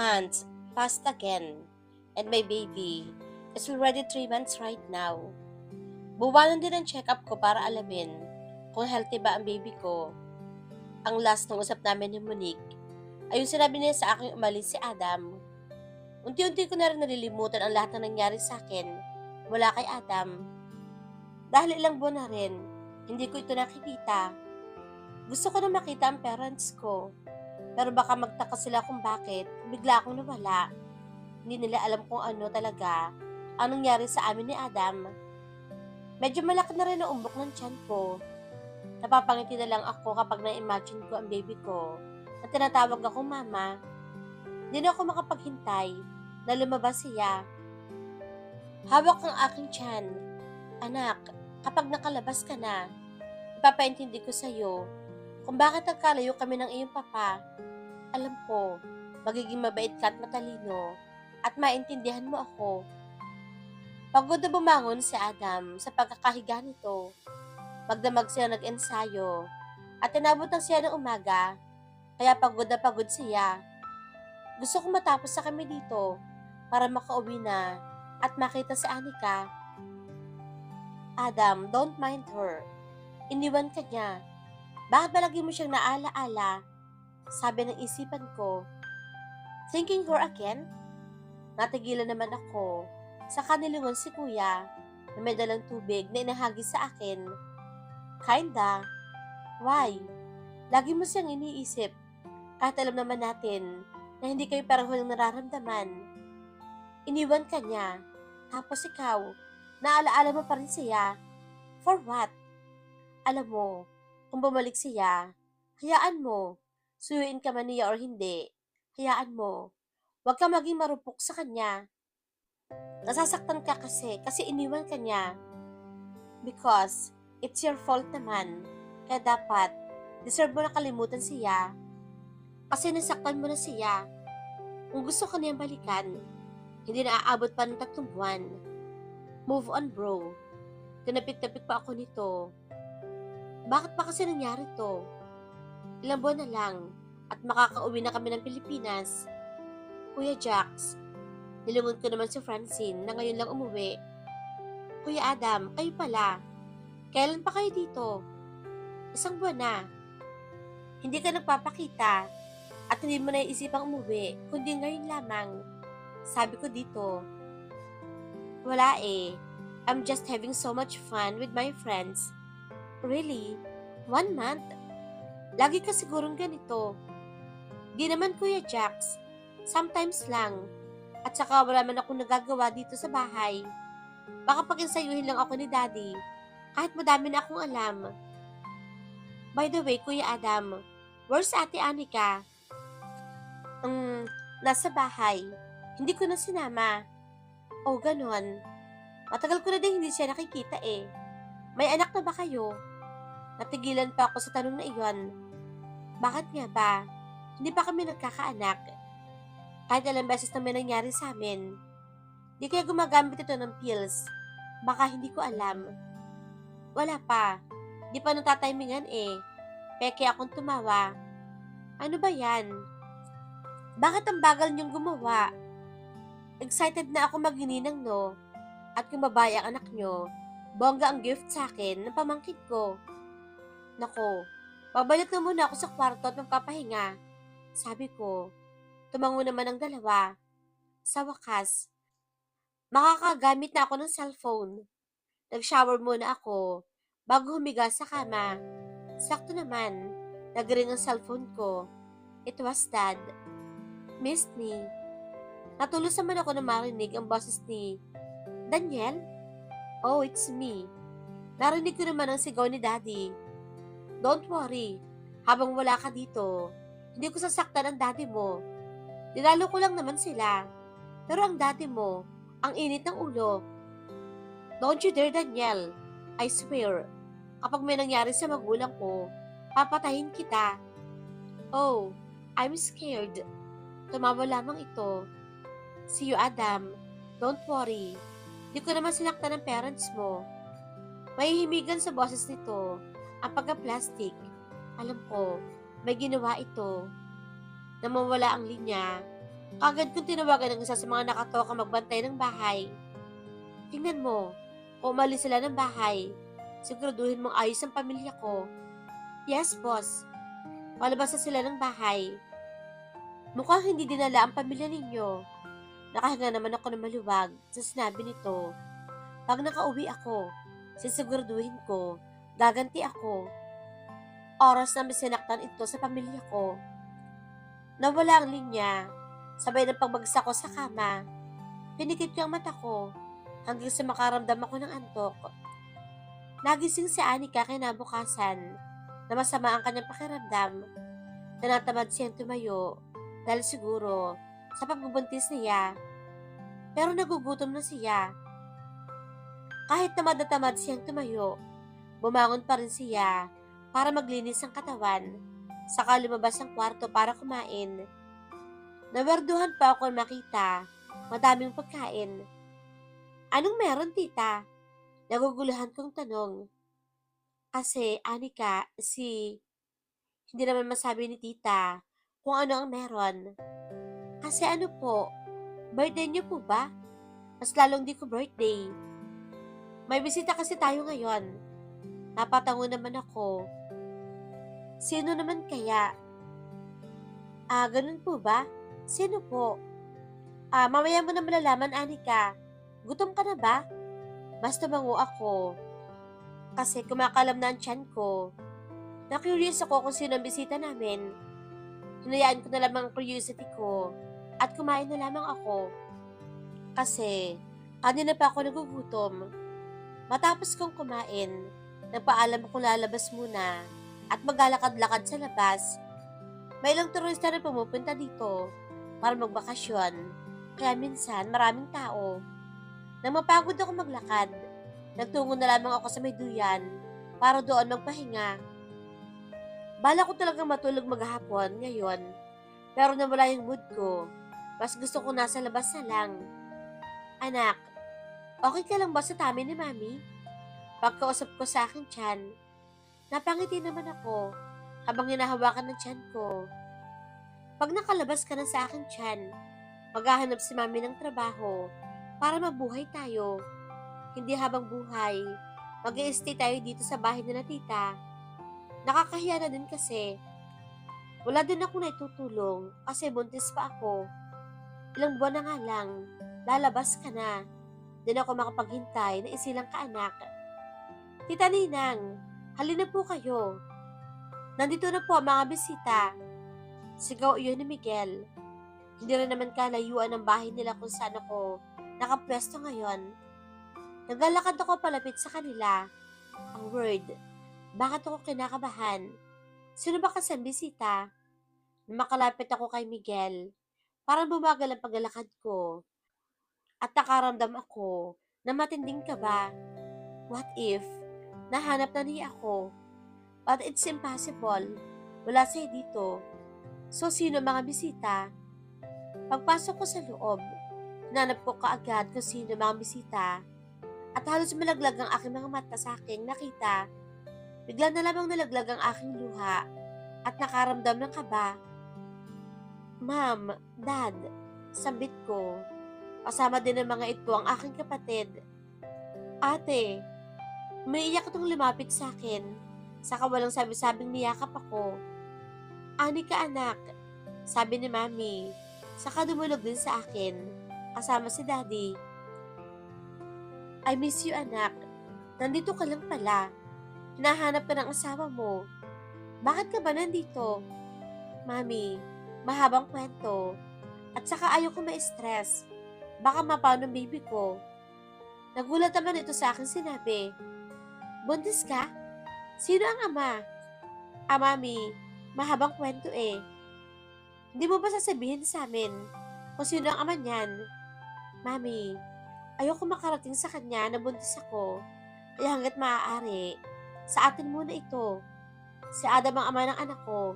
months passed again, and my baby is already 3 months right now. Buwanan din ang check-up ko para alamin kung healthy ba ang baby ko. Ang last ng usap namin ni Monique, ay yung sinabi niya sa akin umalis si Adam. Unti-unti ko na rin nalilimutan ang lahat ng nangyari sa akin mula kay Adam. Dahil ilang buwan na rin, hindi ko ito nakikita. Gusto ko na makita ang parents ko, pero baka magtaka sila kung bakit bigla akong nawala. Hindi nila alam kung ano talaga ang nangyari sa amin ni Adam. Medyo malaki na rin ang umbok ng tiyan ko. Napapangiti na lang ako kapag na-imagine ko ang baby ko at tinatawag ako mama. Hindi na ako makapaghintay na lumabas siya. Hawak ang aking tiyan. Anak, kapag nakalabas ka na, ipapaintindi ko sa'yo kung bakit nagkalayo kami ng iyong papa. Alam ko, magiging mabait ka at matalino at maintindihan mo ako. Pagod na bumangon si Adam sa pagkakahiga nito. Magdamag siya nag-ensayo at inabot ang siya ng umaga, kaya pagod siya. Gusto kong matapos sa kami dito para makauwi na at makita si Anika. Adam, don't mind her. Iniwan ka niya. Bakit ba lagi mo siyang naala-ala? Sabi ng isipan ko. Thinking her again? Natigilan naman ako. Sa kanilingon si kuya na may dalang tubig na inahagis sa akin. Kinda. Why? Lagi mo siyang iniisip. Kahit alam naman natin na hindi kayo pareho ng nararamdaman. Iniwan ka niya. Tapos ikaw, naalaala mo pa rin siya. For what? Alam mo, kung bumalik siya, hayaan mo. Suyuin ka man niya or hindi, hayaan mo. Huwag ka maging marupok sa kanya. Nasasaktan ka kasi iniwan ka niya. Because, it's your fault naman. Kaya dapat, deserve mo na kalimutan siya. Kasi nasaktan mo na siya. Kung gusto ka niyang balikan, hindi na aabot pa ng 3 buwan. Move on, bro. Tinapik-tapik pa ako nito. Bakit pa kasi nangyari to? Ilang buwan na lang at makakauwi na kami ng Pilipinas. Kuya Jax, nilingon ko naman si Francine na ngayon lang umuwi. Kuya Adam, kayo pala. Kailan pa kayo dito? 1 buwan na. Hindi ka nagpapakita at hindi mo naiisipang umuwi, kundi ngayon lamang. Sabi ko dito. Wala eh. I'm just having so much fun with my friends. Really? 1 month? Lagi ka sigurong ganito. Di naman Kuya Jax. Sometimes lang. At saka wala man akong nagagawa dito sa bahay. Baka pag-insayuhin lang ako ni Daddy. Kahit madami na akong alam. By the way, Kuya Adam, where's Ate Anika? Nasa bahay. Hindi ko na sinama. Oh, ganon. Matagal ko na din hindi siya nakikita eh. May anak na ba kayo? Natigilan pa ako sa tanong na iyon. Bakit nga ba? Hindi pa kami nagkakaanak. Kahit ilang beses na may nangyari sa amin. Di kaya gumagamit ito ng pills. Baka hindi ko alam. Wala pa. Di pa natatimingan eh. Peke akong tumawa. Ano ba yan? Bakit ang bagal niyong gumawa? Excited na ako maghininang no. At kung babae ang anak niyo, bongga ang gift sa akin ng pamangkin ko. Nako, babalik na muna ako sa kwarto at magpapahinga. Sabi ko, tumango naman ang dalawa. Sa wakas, makakagamit na ako ng cellphone. Nag-shower muna ako bago humiga sa kama. Sakto naman, nag-ring ang cellphone ko. It was Dad. Missed me. Natulos naman ako na marinig ang boses ni Daniel? Oh, it's me. Narinig ko naman ang sigaw ni Daddy. Don't worry, habang wala ka dito, hindi ko sasaktan ang daddy mo. Dinalo ko lang naman sila. Pero ang daddy mo, ang init ng ulo. Don't you dare, Daniel. I swear, kapag may nangyari sa magulang ko, papatayin kita. Oh, I'm scared. Tumawa lamang ito. See you, Adam. Don't worry. Di ko naman sinaktan ng parents mo. Mahihimigan sa boses nito ang pagka-plastic. Alam ko, may ginawa ito. Namawala ang linya. Kagad kong tinawagan ng isa sa mga nakatoka magbantay ng bahay. Tingnan mo, kung umalis sila ng bahay, siguraduhin mong ayos ang pamilya ko. Yes, boss. Palabas na sila ng bahay. Mukhang hindi dinala ang pamilya ninyo. Nakahinga naman ako ng maluwag sa sinabi nito. Pag nakauwi ako, sisiguraduhin ko, gaganti ako. Oras na may sinaktan ito sa pamilya ko. Nawala ang linya, sabay ng pagbagsak ko sa kama. Pinikit ko ang mata ko hanggang sa makaramdam ako ng antok. Nagising si Anika kinabukasan na masama ang kanyang pakiramdam. Tinatamad siyang tumayo dahil siguro sa pagbubuntis niya. Pero nagugutom na siya. Kahit tamad na tamad siyang tumayo, bumangon pa rin siya para maglinis ang katawan. Saka lumabas ang kwarto para kumain. Nawerduhan pa ako makita madaming pagkain. Anong meron, tita? Naguguluhan kong tanong. Kasi, Anika, hindi naman masabi ni tita kung ano ang meron. Kasi ano po, birthday niyo po ba? Mas lalong di ko birthday. May bisita kasi tayo ngayon. Napatango naman ako. Sino naman kaya? Ganun po ba? Sino po? Mamaya mo na malalaman, Anika. Gutom ka na ba? Basta tumango ako. Kasi kumakalam na ang tiyan ko. Na-curious ako kung sino ang bisita namin. Hinayaan ko na lamang ang curiosity ko at kumain na lamang ako. Kasi kanina pa ako nagugutom. Matapos kong kumain, nagpaalam akong lalabas muna at maglalakad-lakad sa labas. May ilang turista na pumupunta dito para magbakasyon. Kaya minsan maraming tao. Nang mapagod ako maglakad, nagtungo na lamang ako sa may duyan para doon magpahinga. Bala ko talagang matulog maghapon ngayon, pero nawala yung mood ko. Mas gusto ko nasa labas na lang. Anak, okay ka lang ba sa tummy ni Mami? Pagkausap ko sa aking tiyan, napangiti naman ako habang hinahawakan ng tiyan ko. Pag nakalabas ka na sa aking tiyan, maghahanap si Mami ng trabaho para mabuhay tayo. Hindi habang buhay, mag-i-stay tayo dito sa bahay nila tita. Nakakahiya na din kasi. Wala din ako na itutulong kasi buntis pa ako. Ilang buwan na nga lang, lalabas ka na. Din ako makapaghintay na isilang kaanak. Tita Ninang, halina po kayo. Nandito na po ang mga bisita. Sigaw iyon ni Miguel. Hindi rin naman kalayuan ng bahay nila kung saan ako nakapwesto ngayon. Naglalakad ako palapit sa kanila. Ang word, bakit ako kinakabahan? Sino ba kasi ang bisita? Makalapit ako kay Miguel. Parang bumagal ang paglalakad ko. At nakaramdam ako na matinding kaba. What if nahanap na niya ako? But it's impossible. Wala siya dito. So sino mga bisita? Pagpasok ko sa loob, hinanap ko kaagad kung sino mga bisita. At halos malaglag ang aking mga mata sa aking nakita. Bigla na lamang nalaglag ang aking luha at nakaramdam ng kaba. Ma'am, Dad, sambit ko. Kasama din ng mga ito ang aking kapatid. Ate, may iyak itong lumapit sa akin. Saka walang sabi-sabing niyakap ako. Anika anak, sabi ni Mami. Saka dumulog din sa akin, kasama si Daddy. I miss you anak. Nandito ka lang pala. Hinahanap ka ng asawa mo. Bakit ka ba nandito? Mami, mahabang kwento. At saka ayaw ko ma-stress. Baka mapano ang baby ko. Nagulat naman ito sa akin sinabi. Buntis ka? Sino ang ama? Mami, mahabang kwento eh. Hindi mo ba sasabihin sa amin kung sino ang ama niyan? Mami, ayoko makarating sa kanya na buntis ako. Kaya hanggat maaari, sa atin muna ito. Si Adam ang ama ng anak ko.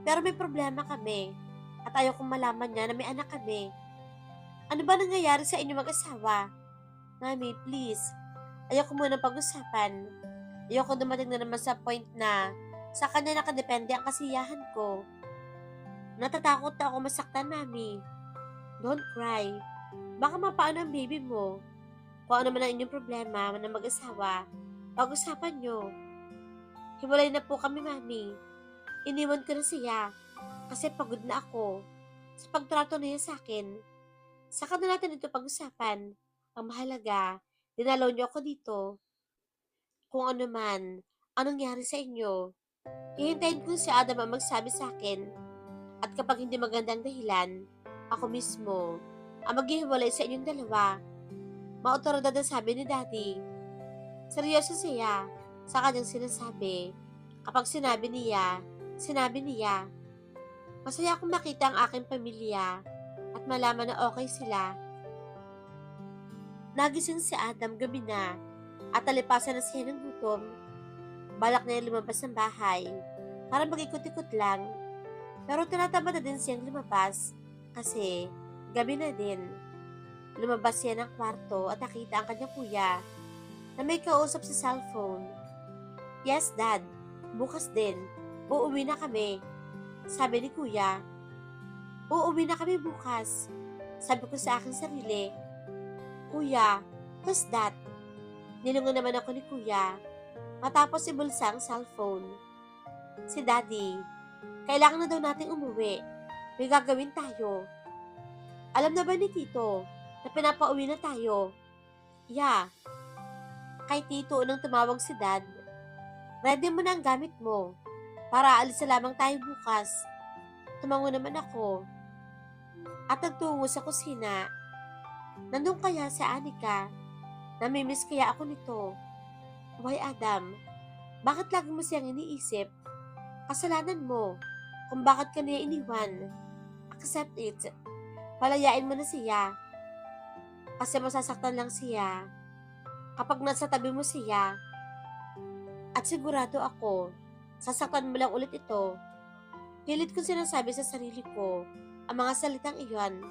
Pero may problema kami at ayokong malaman niya na may anak kami. Ano ba nangyayari sa inyo mag-asawa? Mami, please. Ayoko muna pag-usapan. Ayoko dumating na naman sa point na sa kanya nakadepende ang kasiyahan ko. Natatakot na ako masaktan, Mami. Don't cry. Baka mapaano ang baby mo. Kung ano man ang inyong problema ng mag-asawa, pag-usapan nyo. Hiwalay na po kami, Mami. Iniwan ko na siya kasi pagod na ako sa pagtrato niya sa akin. Saka na natin ito pag-usapan. Ang mahalaga, dinalaw niyo ako dito. Kung ano man, anong nangyari sa inyo, hihintayin ko si Adam ang magsabi sa akin. At kapag hindi magandang dahilan, ako mismo ang maghihiwalay sa inyong dalawa. Maotoridad ang sabi ni Daddy. Seryoso siya sa kanyang sinasabi. Kapag sinabi niya, masaya akong makita ang aking pamilya at malaman na okay sila. Nagising si Adam gabi na at talipasan na siya ng gutom. Balak na yung lumabas ng bahay para mag-ikot-ikot lang. Pero tinatamad na din siyang lumabas kasi gabi na din. Lumabas siya ng kwarto at nakita ang kanyang kuya na may kausap sa cellphone. Yes, Dad. Bukas din. Uuwi na kami. Sabi ni kuya. Uuwi na kami bukas. Sabi ko sa aking sarili. Kuya, who's that? Nilungan naman ako ni kuya matapos ibulsa ang cellphone. Si Daddy. Kailangan na daw nating umuwi. May gagawin tayo. Alam na ba ni Tito na pinapauwi na tayo? Yeah. Kay Tito nang tumawag si Dad. Ready mo na ang gamit mo. Para aalis na lamang tayo bukas. Tumango naman ako. At nagtungo sa kusina. Nandun kaya si Anika. Namimiss kaya ako nito. Why, Adam? Bakit lagi mo siyang iniisip? Kasalanan mo kung bakit ka niya iniwan. Accept it. Palayain mo na siya. Kasi masasaktan lang siya kapag nasa tabi mo siya. At sigurado ako, sasaktan mo lang ulit ito. Pilit ko sinasabi sa sarili ko ang mga salitang iyon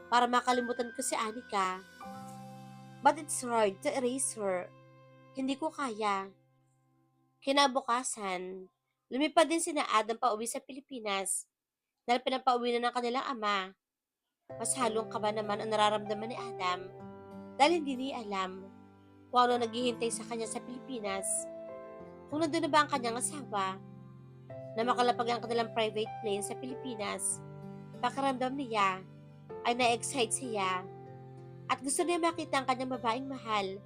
para makalimutan ko si Anika. But it's hard to erase her. Hindi ko kaya. Kinabukasan, lumipad din sina Adam pa uwi sa Pilipinas dahil pinapauwi na ng kanilang ama. Mas halong kaba naman ang nararamdaman ni Adam dahil hindi niya alam kung ano naghihintay sa kanya sa Pilipinas. Kung nandun na ba ang kanyang asawa na makalapag ang kanilang private plane sa Pilipinas, pakiramdam niya ay na-excite siya at gusto niya makita ang kanyang babaeng mahal.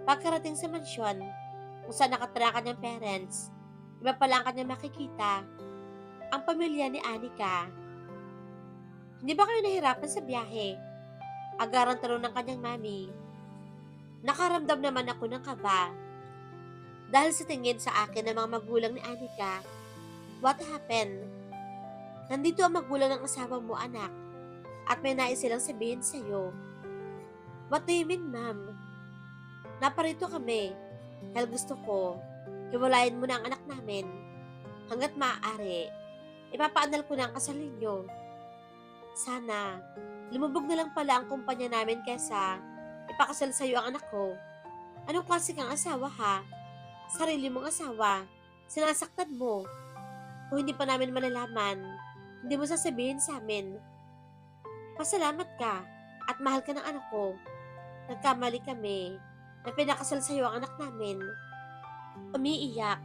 Pagkarating sa mansyon kung saan nakatira ang kanyang parents, iba pala ang kanyang makikita, ang pamilya ni Anika. Hindi ba kayo nahirapan sa biyahe? Agarang tanong ng kanyang mami. Nakaramdam naman ako ng kaba. Dahil sa tingin sa akin ng mga magulang ni Anika, what happened? Nandito ang magulang ng asawa mo, anak, at may nais silang sabihin sa iyo. What do you mean, ma'am? Naparito kami dahil gusto ko, hiwalayin mo na ang anak namin. Hanggat maaari, ipapaanal ko na ang kasal ninyo. Sana, lumubog na lang pala ang kumpanya namin kesa ipakasal sa iyo ang anak ko. Anong klase kang asawa, ha? Sarili mong asawa, sinasaktan mo. Kung hindi pa namin malalaman, hindi mo sasabihin sa amin. Pasalamat ka at mahal ka ng anak ko. Nagkamali kami na pinakasal sa iyo ang anak namin. Umiiyak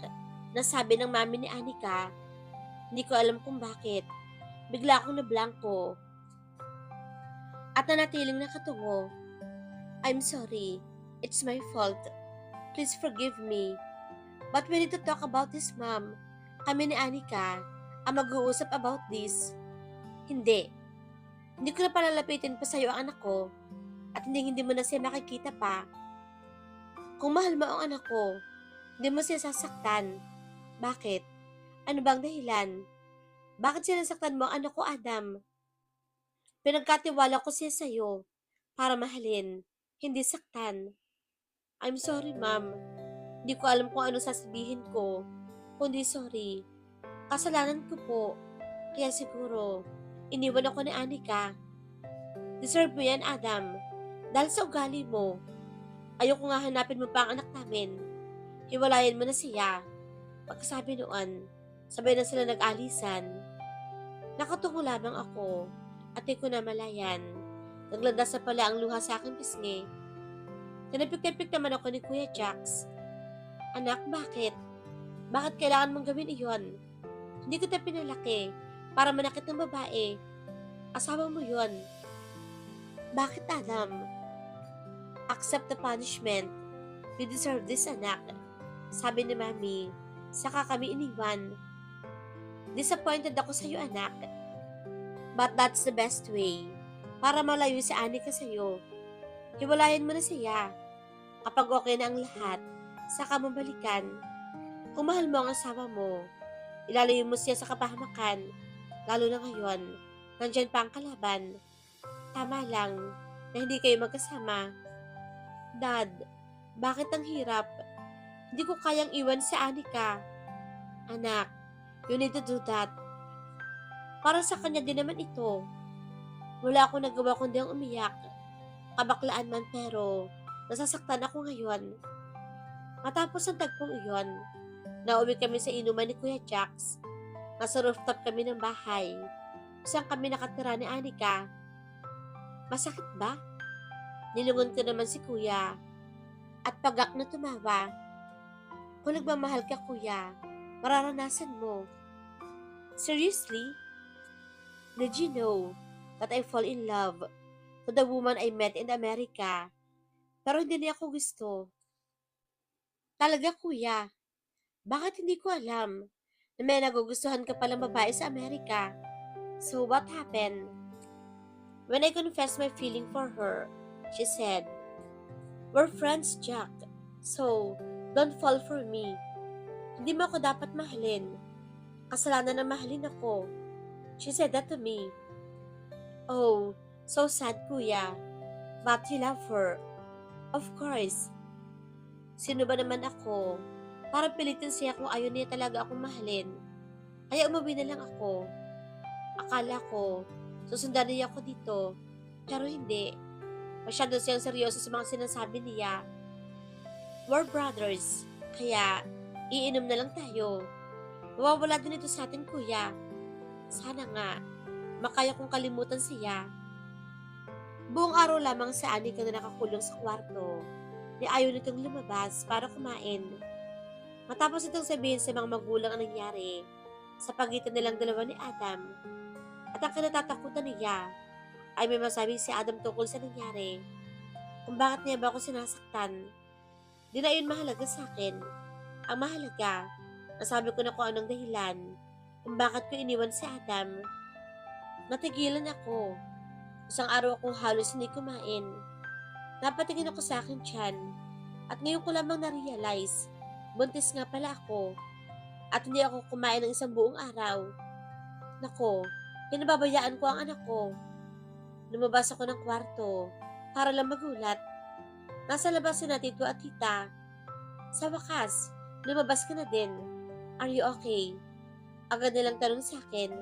na sabi ng mami ni Anika. Hindi ko alam kung bakit. Bigla akong nablangko at nanatiling nakatungo. I'm sorry. It's my fault. Please forgive me. But we need to talk about this, ma'am. Kami ni Anika ang mag-uusap about this. Hindi. Hindi ko na palalapitin pa sa'yo ang anak ko at hindi mo na siya makikita pa. Kung mahal mo ang anak ko, hindi mo siya sasaktan. Bakit? Ano bang dahilan? Bakit sinasaktan mo ang anak ko, Adam? Pinagkatiwala ko siya sa'yo para mahalin, hindi saktan. I'm sorry, ma'am. Hindi ko alam kung ano sasabihin ko, kundi sorry. Kasalanan ko po. Kaya siguro, iniwan ako ni Anika. Deserve mo yan, Adam. Dahil sa ugali mo. Ayoko nga hanapin mo pa ang anak namin. Hiwalayan mo na siya. Pagkasabi noon, sabay na sila nag-alisan. Nakatungo lamang ako at di ko namalayan. Naglandas na pala ang luha sa aking pisngi. Tinapik-tapik naman ako ni Kuya Jax. Anak, bakit? Bakit kailangan mong gawin iyon? Hindi kita pinalaki para manakit ng babae. Asawa mo yon. Bakit, Adam? Accept the punishment. You deserve this, anak. Sabi ni Mami. Saka kami iniwan. Disappointed ako sa iyo, anak. But that's the best way. Para malayo si Anika sa iyo. Hiwalayan mo na siya. Kapag okay na ang lahat, saka mo balikan. Kung mahal mo ang asawa mo, ilalayo mo siya sa kapahamakan. Lalo na ngayon, nandyan pa ang kalaban. Tama lang na hindi kayo magkasama. Dad, bakit ang hirap? Hindi ko kayang iwan si Anika. Anak, you need to do that. Para sa kanya din naman ito. Wala akong nagawa kundi ang umiyak. Kabaklaan man pero nasasaktan ako ngayon. Matapos ang tagpong iyon, nauwi kami sa inuman ni Kuya Jax. Nasa rooftop kami ng bahay. Saan kami nakatira ni Anika. Masakit ba? Nilungon ko naman si Kuya. At pagak na tumawa. Kung nagmamahal ka, Kuya, mararanasan mo. Seriously? Did you know that I fall in love to the woman I met in America? Pero hindi niya ako gusto. Talaga, Kuya. Bakit hindi ko alam na may nagugustuhan ka palang babae sa Amerika? So what happened? When I confessed my feeling for her, she said, "We're friends, Jack. So, don't fall for me. Hindi mo ako dapat mahalin. Kasalanan na mahalin ako." She said that to me. Oh, so sad, Kuya. But you love her. Of course. Sino ba naman ako? Para pilitin siya kung ayaw niya talaga akong mahalin. Kaya umuwi na lang ako. Akala ko, susundan niya ako dito. Pero hindi. Masyado siyang seryoso sa mga sinasabi niya. We're brothers. Kaya, iinom na lang tayo. Mawawala din ito sa atin, Kuya. Sana nga, makaya kong kalimutan siya. Buong araw lamang sa Anika na nakakulong sa kwarto. Ni ayaw nitong lumabas para kumain. Matapos itong sabihin sa mga magulang ang nangyari sa pagitan nilang dalawa ni Adam. At ang kinatatakutan niya ay may masabi si Adam tungkol sa nangyari. Kung bakit niya ba ako sinasaktan. Di na yun mahalaga sa akin. Ang mahalaga, nasabi ko na kung anong dahilan kung bakit ko iniwan si Adam. Natigilan ako. Isang araw akong halos hindi kumain. Napatingin ako sa aking tiyan at ngayon ko lamang na-realize, buntis nga pala ako at hindi ako kumain ng isang buong araw. Nako, pinababayaan ko ang anak ko. Lumabas ako ng kwarto para lang magulat. Nasa labas si na tito at tita. Sa wakas, lumabas ka na din. Are you okay? Agad nilang tanong sa akin.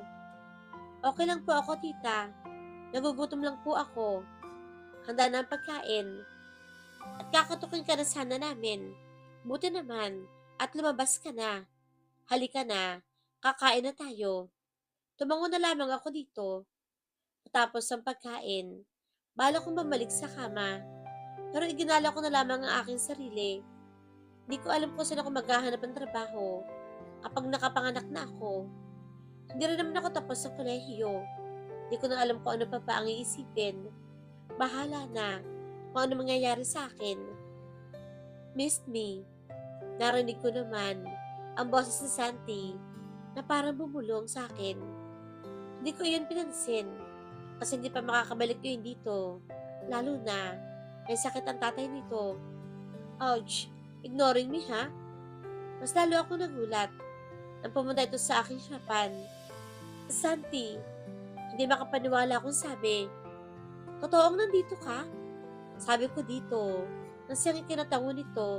Okay lang po ako, tita. Nagugutom lang po ako. Handa na ang pagkain. At kakatukin ka na sana namin. Buti naman. At lumabas ka na. Halika na. Kakain na tayo. Tumango na lamang ako dito. Tapos ang pagkain. Bala kong bumalik sa kama. Pero iginala ko na lamang ang aking sarili. Hindi ko alam kung saan ako maghahanap ng trabaho kapag nakapanganak na ako. Hindi rin naman ako tapos sa kolehiyo. Hindi ko na alam kung ano pa ang iisipin. Bahala na kung ano mangyayari sa akin. Missed me. Narinig ko naman ang boses ni Santi na parang bumulong sa akin. Hindi ko iyon pinansin kasi hindi pa makakabalik ko yun dito. Lalo na may sakit ang tatay nito. Ouch! Ignoring me, ha? Mas lalo ako nagulat nang pumunta ito sa aking harapan. Santi, hindi makapaniwala akong sabi. Totoong nandito ka? Sabi ko dito, nang siyang ikinatango nito.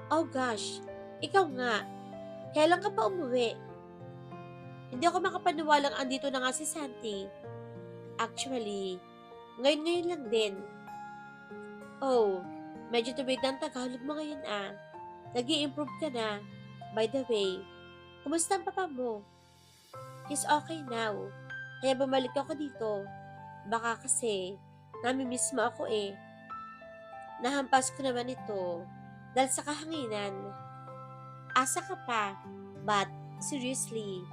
Oh gosh, ikaw nga. Kailan ka pa umuwi? Hindi ako makapaniwalang andito na nga si Santi. Actually, ngayon lang din. Oh, medyo tuwid na ang Tagalog mo ngayon ah. Nag-i-improve ka na. By the way, kumusta ang papa mo? He's okay now. Kaya bumalik ako dito. Baka kasi, namimiss mo ako eh. Nahampas ko naman ito dahil sa kahanginan. Asa ka pa. But, seriously,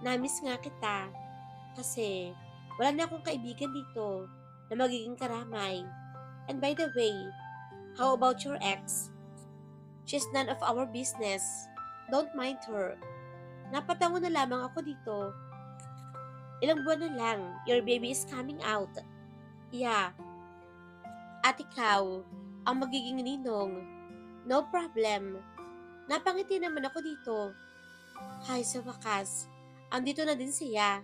namiss nga kita. Kasi, wala na akong kaibigan dito na magiging karamay. And by the way, how about your ex? She's none of our business. Don't mind her. Napatango na lamang ako dito. Ilang buwan na lang, your baby is coming out. Yeah. At ikaw, ang magiging ninong. No problem. Napangiti naman ako dito. Hay sa wakas, andito na din siya.